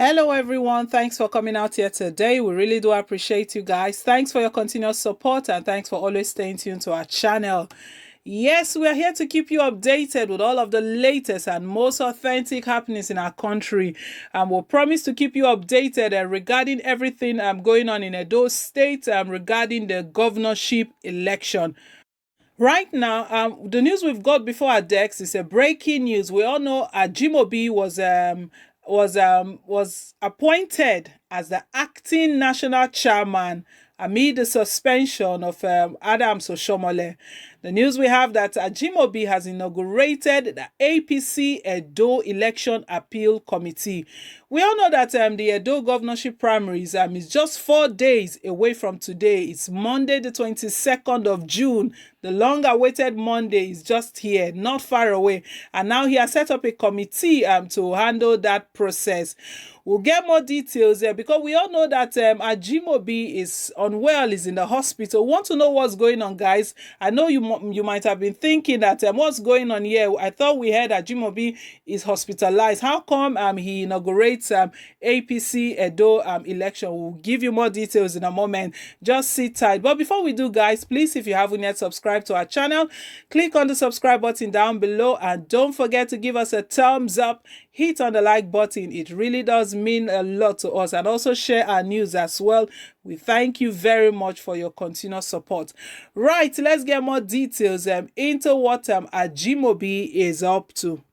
Hello, everyone. Thanks for coming out here today. We really do appreciate you guys. Thanks for your continuous support and thanks for always staying tuned to our channel. Yes, we are here to keep you updated with all of the latest and most authentic happenings in our country. And we'll promise to keep you updated regarding everything going on in Edo State regarding the governorship election. Right now, the news we've got before our decks is a breaking news. We all know Ajimobi was appointed as the acting national chairman amid the suspension of Adams Oshomole. The news we have that Ajimobi has inaugurated the APC Edo Election Appeal Committee. We all know that the Edo governorship primaries is just 4 days away from today. It's Monday, the 22nd of June. The long-awaited Monday is just here, not far away. And now he has set up a committee to handle that process. We'll get more details there because we all know that Ajimobi is unwell, is in the hospital. Want to know what's going on, guys? I know you might have been thinking that what's going on here? I thought we heard Ajimobi is hospitalized. How come he inaugurates APC Edo election? We'll give you more details in a moment. Just sit tight. But before we do, guys, please, if you haven't yet subscribed to our channel, click on the subscribe button down below and don't forget to give us a thumbs up. Hit on the like button. It really does mean a lot to us, and also share our news as well. We thank you very much for your continuous support. Right, let's get more details into what Ajimobi is up to.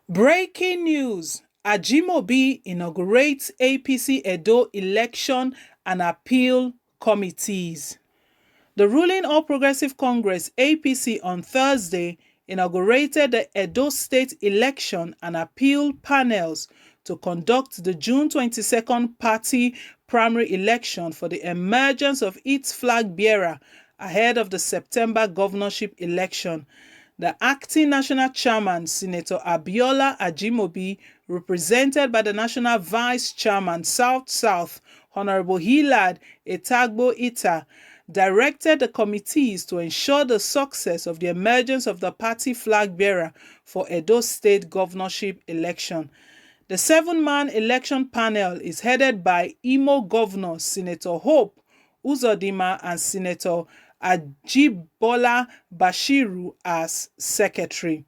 Breaking news: Ajimobi inaugurates APC Edo election and appeal committees. The ruling All Progressive Congress APC on Thursday inaugurated the Edo State election and appeal panels to conduct the June 22nd party primary election for the emergence of its flag bearer ahead of the September governorship election. The acting national chairman, Senator Abiola Ajimobi, represented by the national vice chairman, South, Honorable Hilad Etagbo Ita, directed the committees to ensure the success of the emergence of the party flag bearer for Edo State governorship election. The 7-man election panel is headed by Imo Governor Senator Hope Uzodinma and Senator Ajibola Bashiru as secretary.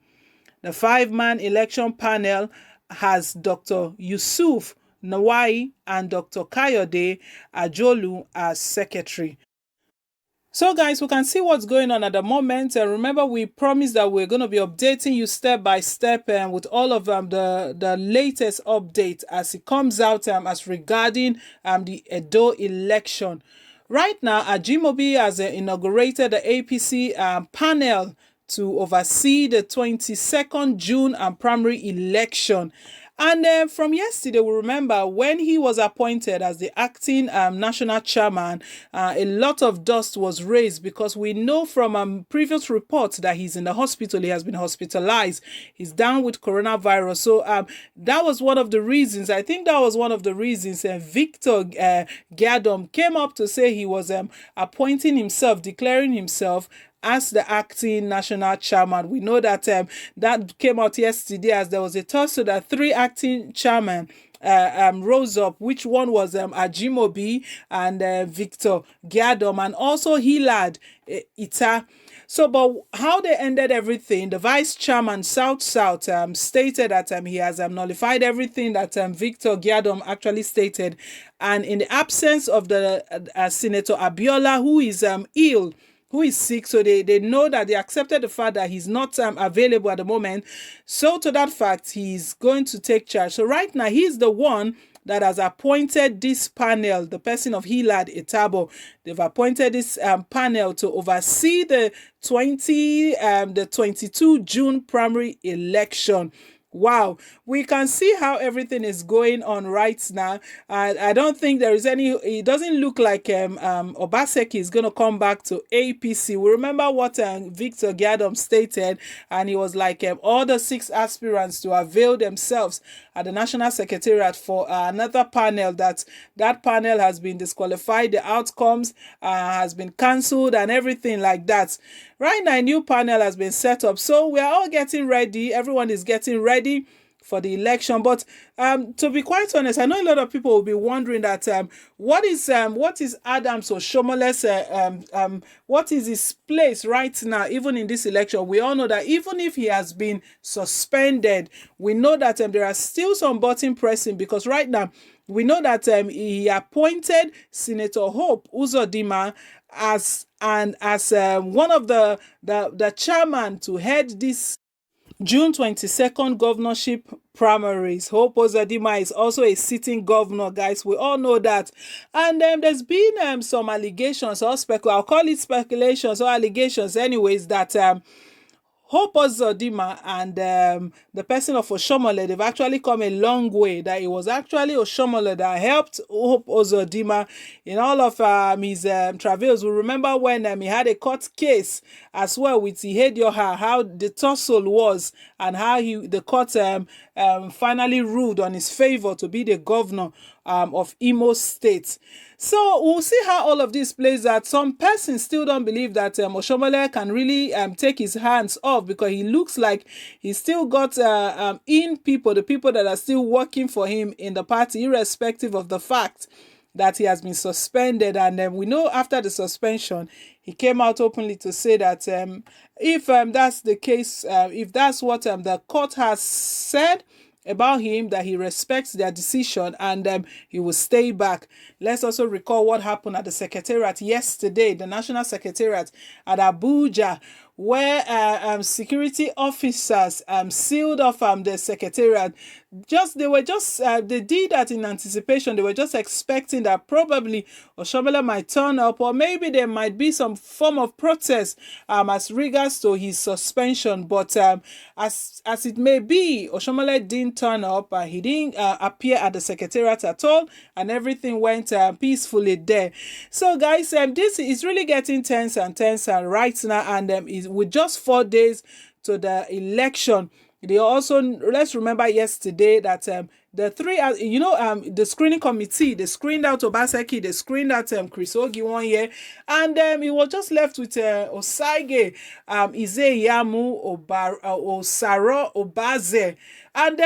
The 5-man election panel has Dr. Yusuf Nawai and Dr. Kayode Ajolu as secretary. So guys, we can see what's going on at the moment. Remember, we promised that we're going to be updating you step by step with all of the latest updates as it comes out as regarding the Edo election. Right now, Ajimobi has inaugurated the APC panel to oversee the 22nd June primary election. And from yesterday, we remember when he was appointed as the acting national chairman, a lot of dust was raised because we know from previous reports that he's in the hospital. He has been hospitalized. He's down with coronavirus. So that was one of the reasons. I think that was one of the reasons Victor Giadom came up to say he was appointing himself, declaring himself as the acting national chairman. We know that that came out yesterday as there was a tussle that 3 acting chairmen rose up, which one was Ajimobi and Victor Giadom and also Hilad Ita. So, but how they ended everything, the vice chairman, South, stated that he has nullified everything that Victor Giadom actually stated. And in the absence of the Senator Abiola, who is ill, who is sick, so they know that they accepted the fact that he's not available at the moment. So to that fact, he's going to take charge. So right now, he's the one that has appointed this panel, the person of Hilad Etabo. They've appointed this panel to oversee the 22 June primary election. Wow, we can see how everything is going on right now. I don't think there is any, it doesn't look like Obaseki is going to come back to APC. We remember what Victor Giadom stated, and he was like all the 6 aspirants to avail themselves at the National Secretariat for another panel. That panel has been disqualified, the outcomes has been cancelled and everything like that. Right now, a new panel has been set up. So we are all getting ready. Everyone is getting ready for the election. But to be quite honest, I know a lot of people will be wondering that what is Adams Oshomole's what is his place right now, even in this election? We all know that even if he has been suspended, we know that there are still some button pressing, because right now we know that he appointed Senator Hope Uzodinma as one of the chairman to head this June 22nd governorship primaries. Hope Uzodinma is also a sitting governor, guys. We all know that. And there's been some allegations or I'll call it speculations or allegations anyways, that Hope Uzodinma and the person of Oshomole, they've actually come a long way. That it was actually Oshomole that helped Hope Uzodinma in all of his travails. We remember when he had a court case as well with Ihedioha, how the tussle was, and how the court finally ruled on his favor to be the governor of Imo State. So we'll see how all of this plays out. Some persons still don't believe that Oshomole can really take his hands off, because he looks like he's still got the people that are still working for him in the party, irrespective of the fact that he has been suspended. And we know after the suspension, he came out openly to say that if that's the case, if that's what the court has said about him, that he respects their decision, and he will stay back. Let's also recall what happened at the secretariat yesterday, the National Secretariat at Abuja, where security officers sealed off the secretariat. They did that in anticipation. They were just expecting that probably Oshomole might turn up, or maybe there might be some form of protest as regards to his suspension. But as it may be, Oshomole didn't turn up. He didn't appear at the secretariat at all, and everything went peacefully there. So guys, this is really getting tense and right now, and with just 4 days to the election. They also, let's remember yesterday that the three, the screening committee, they screened out Obaseki, they screened out Chris Ogi 1 year, and he was just left with Osaige, Izeyamu, Osaro, Obaze, and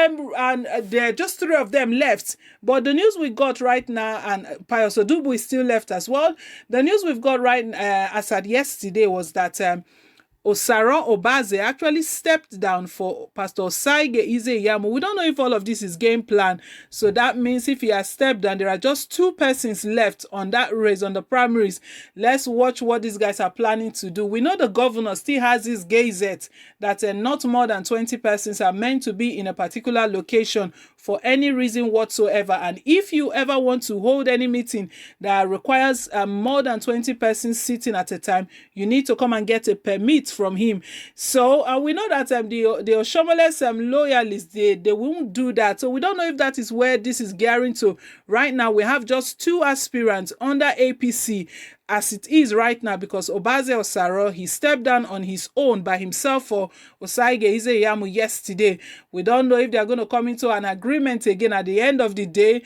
there are just 3 of them left. But the news we got right now, and Pius Odubu is still left as well. The news we've got right as at yesterday was that Osaro Obaze actually stepped down for Pastor Osaige Izeyamu. We don't know if all of this is game plan. So that means if he has stepped down, there are just 2 persons left on that race, on the primaries. Let's watch what these guys are planning to do. We know the governor still has his gazette that not more than 20 persons are meant to be in a particular location for any reason whatsoever. And if you ever want to hold any meeting that requires more than 20 persons sitting at a time, you need to come and get a permit from him. So we know that the Oshomole's loyalists, they won't do that. So we don't know if that is where this is gearing to. Right now, we have just 2 aspirants under APC as it is right now, because Obaze Osaro, he stepped down on his own by himself for Osaige Izeyamu yesterday. We don't know if they are going to come into an agreement again at the end of the day.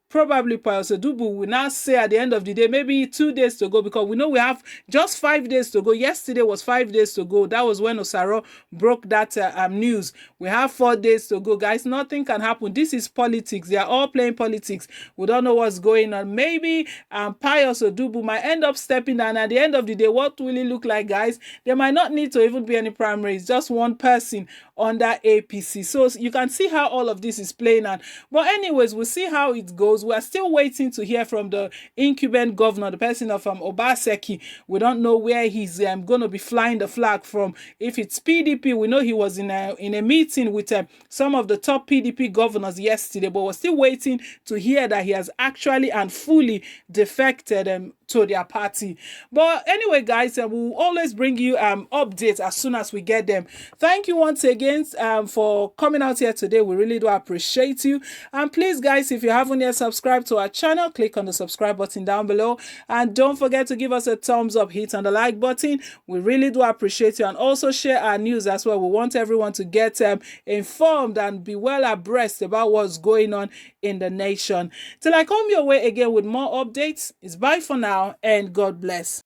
Probably Pius Odubu will now say at the end of the day, maybe 2 days to go, because we know we have just 5 days to go. Yesterday was 5 days to go. That was when Osaro broke that news. We have 4 days to go, guys. Nothing can happen. This is politics. They are all playing politics. We don't know what's going on. Maybe Pius Odubu might end up stepping down. At the end of the day, what will it look like, guys? There might not need to even be any primaries. Just one person under APC. So you can see how all of this is playing out. But anyways, we'll see how it goes. We are still waiting to hear from the incumbent governor, the person of Obaseki. We don't know where he's going to be flying the flag from. If it's PDP, we know he was in a meeting with some of the top PDP governors yesterday, but we're still waiting to hear that he has actually and fully defected to their party. But anyway, guys, we'll always bring you updates as soon as we get them. Thank you once again for coming out here today. We really do appreciate you. And please, guys, if you haven't yet subscribed to our channel, click on the subscribe button down below, and don't forget to give us a thumbs up, hit on the like button. We really do appreciate you, and also share our news as well. We want everyone to get informed and be well abreast about what's going on in the nation. Till I come your way again with more updates, it's bye for now, and God bless.